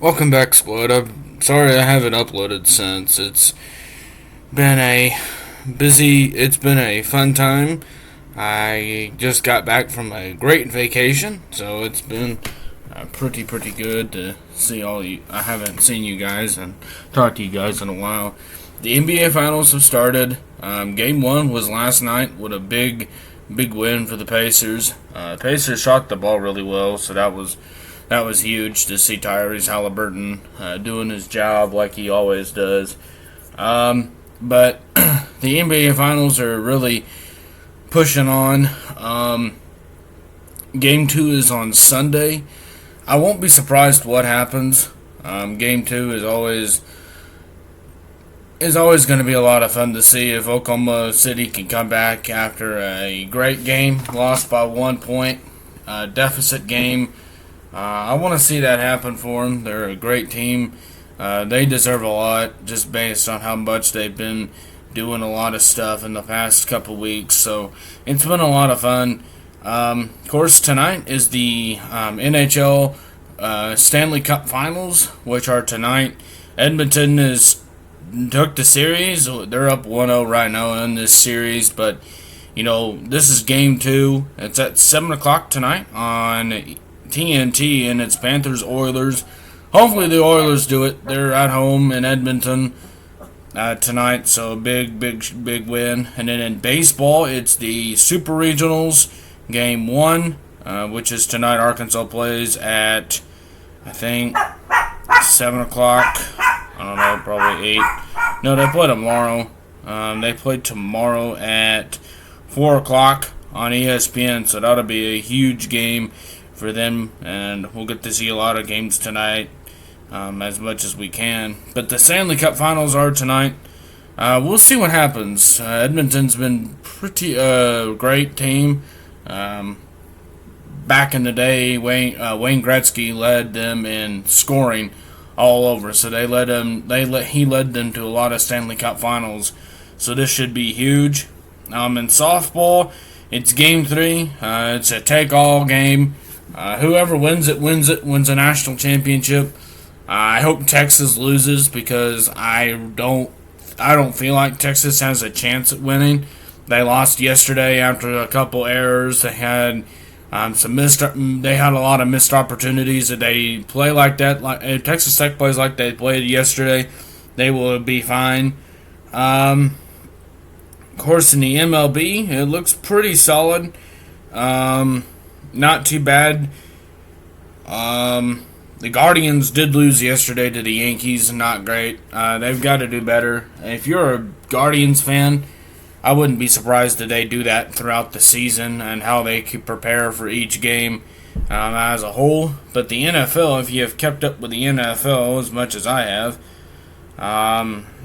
Welcome back, squad. I'm sorry I haven't uploaded since. It's been a it's been a fun time. I just got back from a great vacation, so it's been pretty good to see all you. I haven't seen you guys and talked to you guys in a while. The NBA Finals have started. Game 1 was last night with a big win for the Pacers. Pacers shot the ball really well, so that was huge to see Tyrese Halliburton doing his job like he always does. But the NBA Finals are really pushing on. Game 2 is on Sunday. I won't be surprised what happens. Game 2 is always going to be a lot of fun to see if Oklahoma City can come back after a great game, lost by 1 point, deficit game. I want to see that happen for them. They're a great team. They deserve a lot just based on how much they've been doing a lot of stuff in the past couple weeks. So it's been a lot of fun. Of course, tonight is the NHL Stanley Cup Finals, which are tonight. Edmonton took the series. They're up 1-0 right now in this series, but this is game 2. It's at 7 o'clock tonight on TNT, and it's Panthers-Oilers. Hopefully the Oilers do it. They're at home in Edmonton tonight, so big win. And then in baseball, it's the Super Regionals, Game 1, which is tonight. Arkansas plays at, I think, 7 o'clock. I don't know, probably 8. No, they play tomorrow. They play tomorrow at 4 o'clock on ESPN, so that'll be a huge game for them, and we'll get to see a lot of games tonight, as much as we can. But the Stanley Cup Finals are tonight. We'll see what happens. Edmonton's been pretty great team. Back in the day, Wayne Gretzky led them in scoring all over, so he led them to a lot of Stanley Cup Finals. So this should be huge. In softball, it's Game 3. It's a take-all game. Whoever wins a national championship. I hope Texas loses because I don't feel like Texas has a chance at winning. They lost yesterday after a couple errors. They had They had a lot of missed opportunities. If they play like that, if Texas Tech plays like they played yesterday, they will be fine. Of course, in the MLB, it looks pretty solid. Not too bad. The Guardians did lose yesterday to the Yankees. Not great. They've got to do better. If you're a Guardians fan, I wouldn't be surprised if they do that throughout the season and how they could prepare for each game as a whole. But the NFL, if you have kept up with the NFL as much as I have,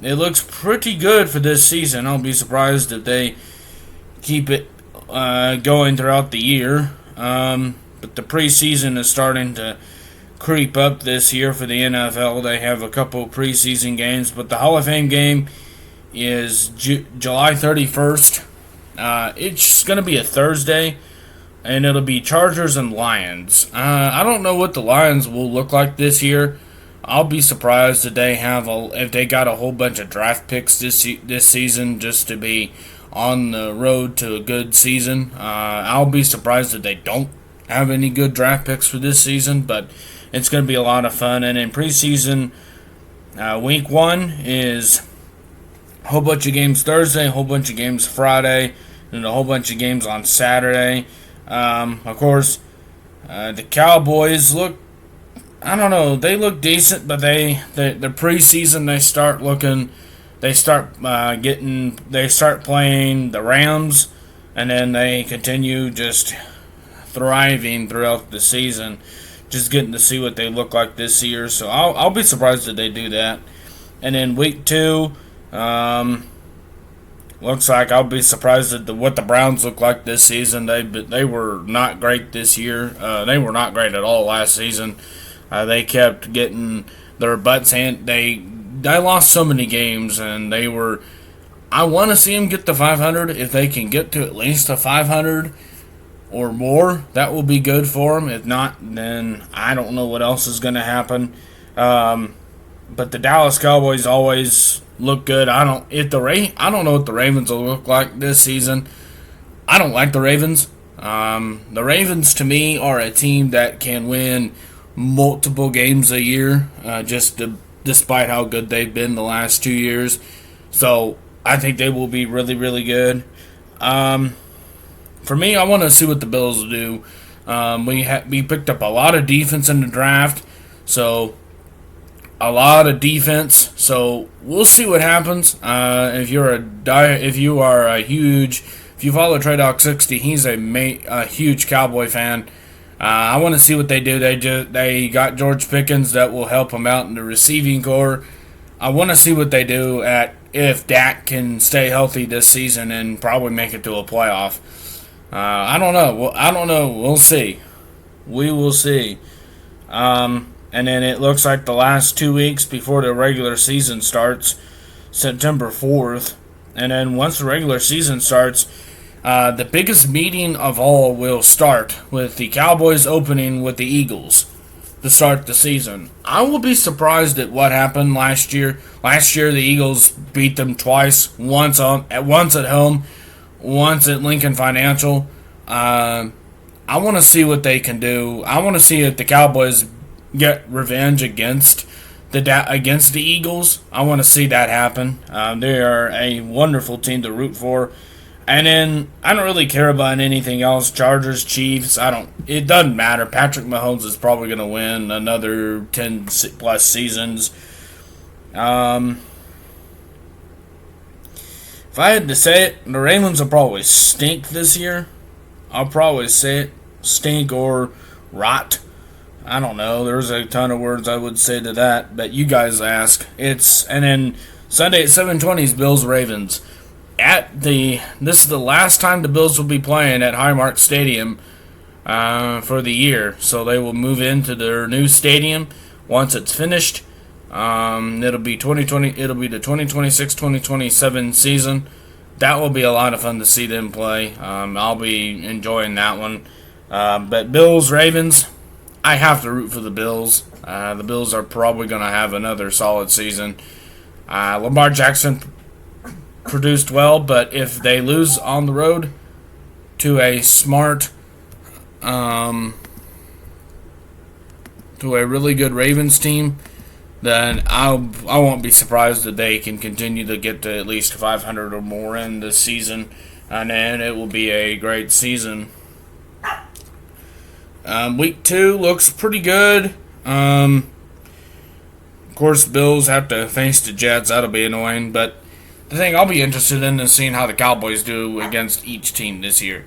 it looks pretty good for this season. I'll be surprised if they keep it going throughout the year. But the preseason is starting to creep up this year for the NFL. They have a couple preseason games, but the Hall of Fame game is July 31st. It's going to be a Thursday, and it'll be Chargers and Lions. I don't know what the Lions will look like this year. I'll be surprised if they got a whole bunch of draft picks this season just to be on the road to a good season. I'll be surprised if they don't have any good draft picks for this season, but it's going to be a lot of fun. And in preseason, week 1 is a whole bunch of games Thursday, a whole bunch of games Friday, and a whole bunch of games on Saturday. Of course, the Cowboys look, I don't know, they look decent, but the preseason they start playing the Rams, and then they continue just thriving throughout the season, just getting to see what they look like this year. So I'll be surprised if they do that. And then week 2, looks like I'll be surprised at what the Browns look like this season. They were not great this year. They were not great at all last season. They kept getting their butts handed. They lost so many games, and I want to see them get to 500. If they can get to at least a 500 or more, that will be good for them. If not, then I don't know what else is going to happen. But the Dallas Cowboys always look good. I don't know what the Ravens will look like this season. I don't like the Ravens. The Ravens to me are a team that can win multiple games a year, despite how good they've been the last 2 years. So I think they will be really, really good. For me, I want to see what the Bills do. We picked up a lot of defense in the draft, so a lot of defense. So we'll see what happens. If you follow Trey Dog 60, he's a huge Cowboy fan. I want to see what they do. They got George Pickens that will help them out in the receiving core. I want to see what they do if Dak can stay healthy this season and probably make it to a playoff. I don't know. We'll see. We will see. And then it looks like the last 2 weeks before the regular season starts, September 4th. And then once the regular season starts, the biggest meeting of all will start with the Cowboys opening with the Eagles to start the season. I will be surprised at what happened last year. Last year, the Eagles beat them twice, once at home, once at Lincoln Financial. I want to see what they can do. I want to see if the Cowboys get revenge against the Eagles. I want to see that happen. They are a wonderful team to root for. And then I don't really care about anything else. Chargers, Chiefs, it doesn't matter. Patrick Mahomes is probably going to win another 10 plus seasons. If I had to say it, the Ravens will probably stink this year. I'll probably say it. Stink or rot. I don't know. There's a ton of words I would say to that, but you guys ask. And then Sunday at 7:20 is Bills Ravens. This is the last time the Bills will be playing at Highmark Stadium for the year, so they will move into their new stadium once it's finished. It'll be 2020. It'll be the 2026-2027 season. That will be a lot of fun to see them play. I'll be enjoying that one. But Bills Ravens, I have to root for the Bills. The Bills are probably going to have another solid season. Lamar Jackson produced well, but if they lose on the road to a really good Ravens team, then I won't be surprised that they can continue to get to at least 500 or more in this season, and then it will be a great season. Week 2 looks pretty good. Of course, Bills have to face the Jets. That'll be annoying, but the thing I'll be interested in is seeing how the Cowboys do against each team this year.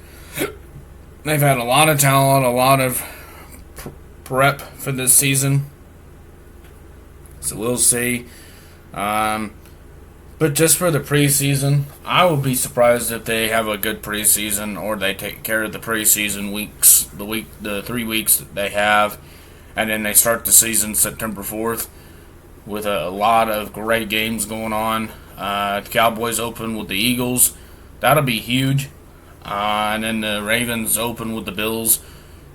They've had a lot of talent, a lot of prep for this season, so we'll see. But just for the preseason, I will be surprised if they have a good preseason or they take care of the preseason weeks, the 3 weeks that they have, and then they start the season September 4th with a lot of great games going on. The Cowboys open with the Eagles. That'll be huge. And then the Ravens open with the Bills.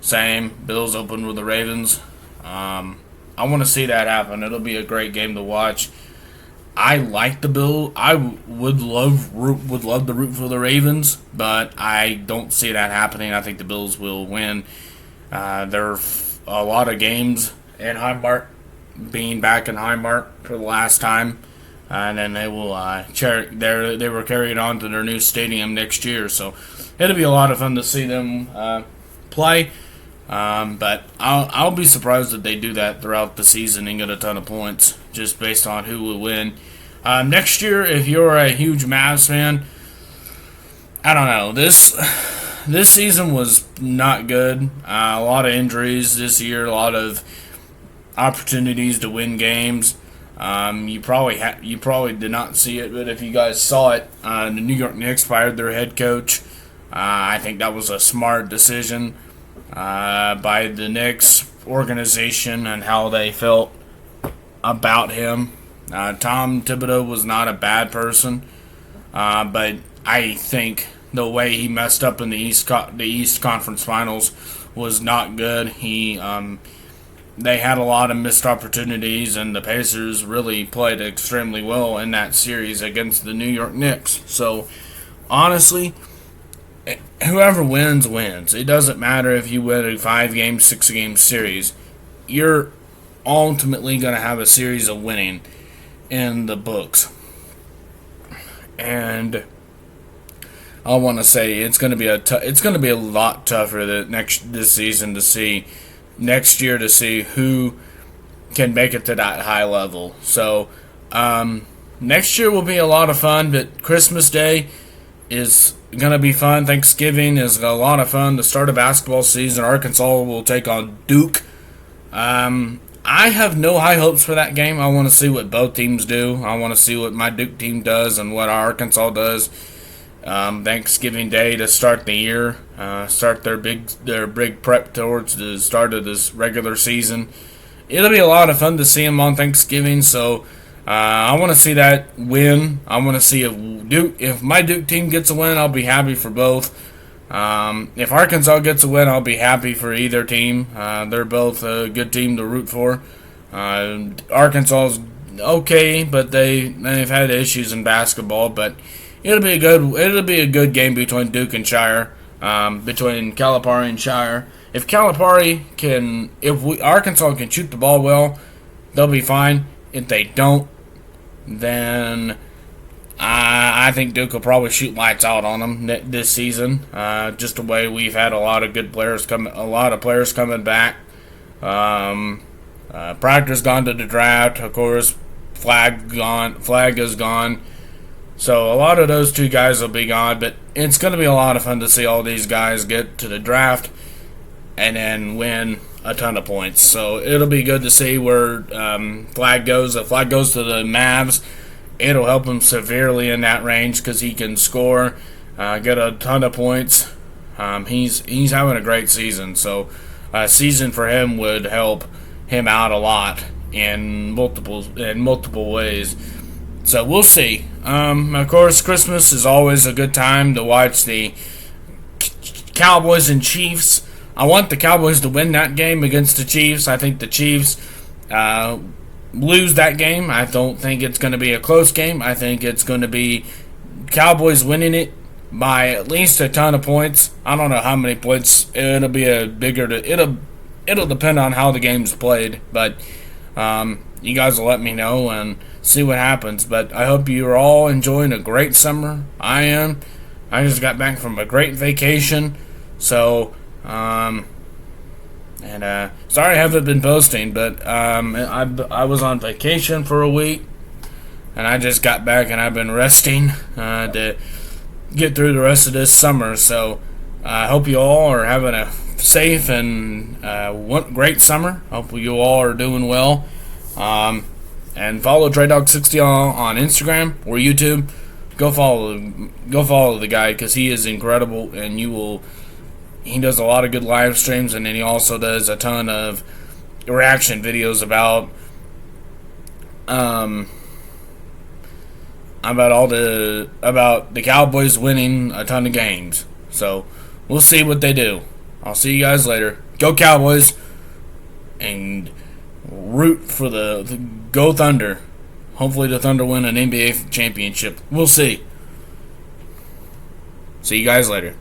Same. Bills open with the Ravens. I want to see that happen. It'll be a great game to watch. I like the Bills. I would love to root for the Ravens, but I don't see that happening. I think the Bills will win. There are a lot of games in Highmark, being back in Highmark for the last time. And then they will they were carried on to their new stadium next year, so it'll be a lot of fun to see them play. But I'll be surprised if they do that throughout the season and get a ton of points just based on who will win. Next year, if you're a huge Mavs fan, I don't know. This season was not good. A lot of injuries this year, a lot of opportunities to win games. You probably did not see it, but if you guys saw it, the New York Knicks fired their head coach. I think that was a smart decision by the Knicks organization and how they felt about him. Tom Thibodeau was not a bad person, but I think the way he messed up in the East Conference Finals was not good. He they had a lot of missed opportunities, and the Pacers really played extremely well in that series against the New York Knicks. So, honestly, whoever wins, wins. It doesn't matter if you win a 5-game, 6-game series. You're ultimately going to have a series of winning in the books. And I want to say it's going to be a lot tougher this season to see next year to see who can make it to that high level. So next year will be a lot of fun, but Christmas Day is going to be fun. Thanksgiving is a lot of fun. The start of basketball season, Arkansas will take on Duke. I have no high hopes for that game. I want to see what both teams do. I want to see what my Duke team does and what our Arkansas does. Thanksgiving Day to start the year, start their big prep towards the start of this regular season. It'll be a lot of fun to see them on Thanksgiving. So I want to see that win. I want to see if my Duke team gets a win, I'll be happy for both. If Arkansas gets a win, I'll be happy for either team. They're both a good team to root for. Arkansas's okay, but they've had issues in basketball. But it'll be a good game between Duke and Shire, between Calipari and Shire. If Arkansas can shoot the ball well, they'll be fine. If they don't, then I think Duke will probably shoot lights out on them this season. Just the way we've had a lot of players coming back. Proctor's gone to the draft, of course. Flag is gone. So a lot of those two guys will be gone, but it's going to be a lot of fun to see all these guys get to the draft and then win a ton of points. So it'll be good to see where Flag goes. If Flag goes to the Mavs, it'll help him severely in that range because he can score, get a ton of points. He's having a great season, so a season for him would help him out a lot in multiple ways. So we'll see. Of course, Christmas is always a good time to watch the Cowboys and Chiefs. I want the Cowboys to win that game against the Chiefs. I think the Chiefs lose that game. I don't think it's going to be a close game. I think it's going to be Cowboys winning it by at least a ton of points. I don't know how many points. It'll depend on how the game's played, but you guys will let me know and see what happens. But I hope you're all enjoying a great summer. I am. I just got back from a great vacation, so sorry I haven't been posting, but I was on vacation for a week, and I just got back and I've been resting to get through the rest of this summer. So I hope you all are having a safe and great summer. Hope you all are doing well. And follow TradeDog60 on Instagram or YouTube. Go follow the guy because he is incredible, and he does a lot of good live streams, and then he also does a ton of reaction videos about the Cowboys winning a ton of games. So we'll see what they do. I'll see you guys later. Go Cowboys, and root for the Go Thunder. Hopefully the Thunder win an NBA championship. We'll see. See you guys later.